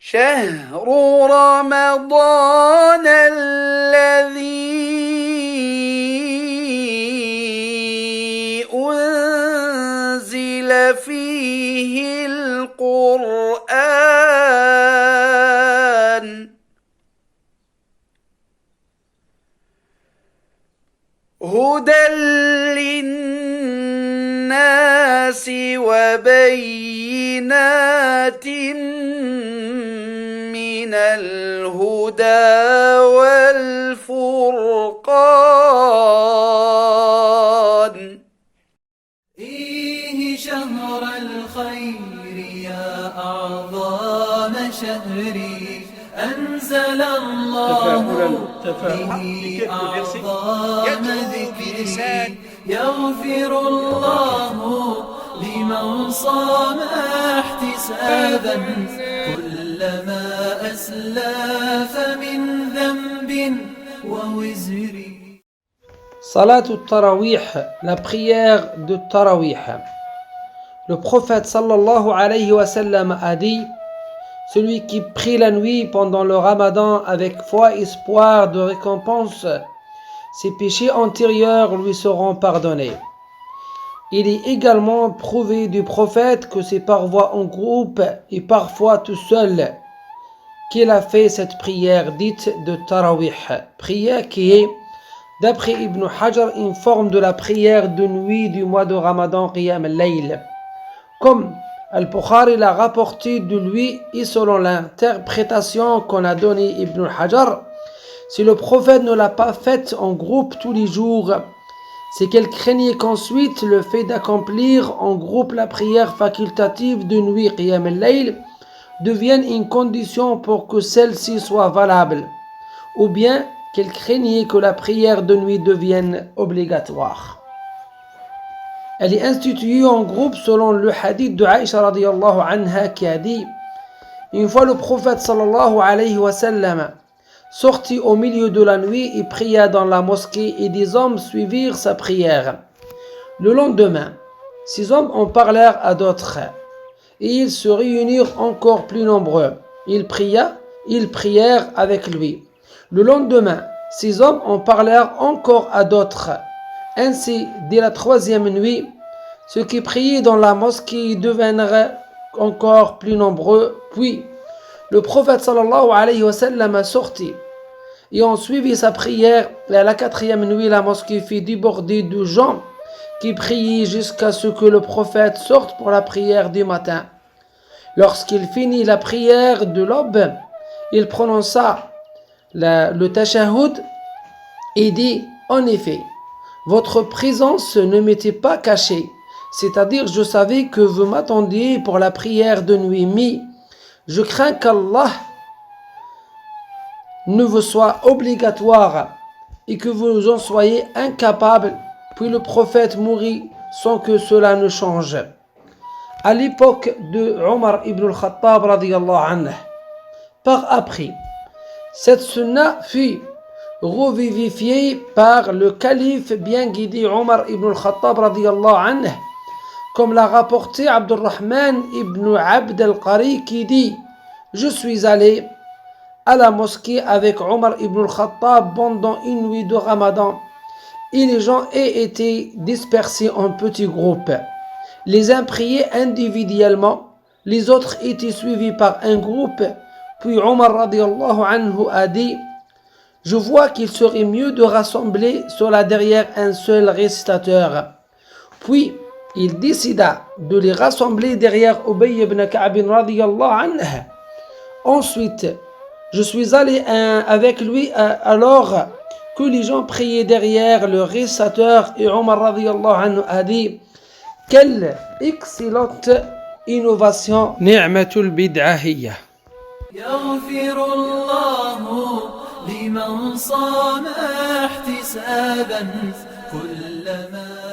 شهر رمضان الذي أنزل فيه القرآن هدى للناس وبينات من الهدى والفرقان فيه شهر الخير يا أعظم شهري أنزل الله به أعظم ذكري يغفر الله لمن صام احتسابا كلما أسلف من ذنب ووزري. Salat al-Tarawih, la prière de Tarawih. Le prophète sallallahu alayhi wa sallam a dit: celui qui prie la nuit pendant le Ramadan avec foi et espoir de récompense, ses péchés antérieurs lui seront pardonnés. Il est également prouvé du prophète que c'est par voie en groupe et parfois tout seul qu'il a fait cette prière dite de Tarawih, prière qui est, d'après Ibn Hajar, une forme de la prière de nuit du mois de Ramadan, Qiyam al-Layl. Comme Al-Bukhari l'a rapporté de lui et selon l'interprétation qu'on a donnée Ibn Hajar, si le prophète ne l'a pas faite en groupe tous les jours, c'est qu'elle craignait qu'ensuite le fait d'accomplir en groupe la prière facultative de nuit, Qiyam al-Layl, devienne une condition pour que celle-ci soit valable, ou bien qu'elle craignait que la prière de nuit devienne obligatoire. Elle est instituée en groupe selon le hadith de Aïcha radiyallahu anha qui a dit: une fois le prophète sallallahu alayhi wa sallam sortit au milieu de la nuit et pria dans la mosquée et des hommes suivirent sa prière. Le lendemain, ces hommes en parlèrent à d'autres et ils se réunirent encore plus nombreux. Ils prièrent avec lui. Le lendemain, ces hommes en parlèrent encore à d'autres. Ainsi, dès la troisième nuit, ceux qui priaient dans la mosquée devinrent encore plus nombreux. Puis, le prophète sallallahu alayhi wa sallam sortit et ont suivi sa prière. Et à la quatrième nuit, la mosquée fut débordée de gens qui priaient jusqu'à ce que le prophète sorte pour la prière du matin. Lorsqu'il finit la prière de l'aube, il prononça le tashahhud et dit: en effet, votre présence ne m'était pas cachée, c'est-à-dire je savais que vous m'attendiez pour la prière de nuit, mais je crains qu'Allah ne vous soit obligatoire et que vous en soyez incapable. Puis le prophète mourut sans que cela ne change. À l'époque de Omar ibn al-Khattab radiyallahu anhu, par après, cette sunna fut revivifiée par le calife bien guidé Omar ibn al-Khattab radiyallahu anhu, comme l'a rapporté Abdurrahman ibn Abd al-Qari qui dit: je suis allé à la mosquée avec Omar ibn al-Khattab pendant une nuit de Ramadan et les gens aient été dispersés en petits groupes. Les uns priaient individuellement, les autres étaient suivis par un groupe. Puis Omar radiyallahu anhu a dit: je vois qu'il serait mieux de rassembler cela derrière un seul récitateur. Puis il décida de les rassembler derrière Ubay ibn Ka'b radiyallahu anhu. Ensuite, je suis allé avec lui alors que les gens priaient derrière le récitateur et Omar radiyallahu anhu a dit: quelle excellente innovation, ni'matul bid'ahiyya. يغفر الله لمن صام احتسابا كلما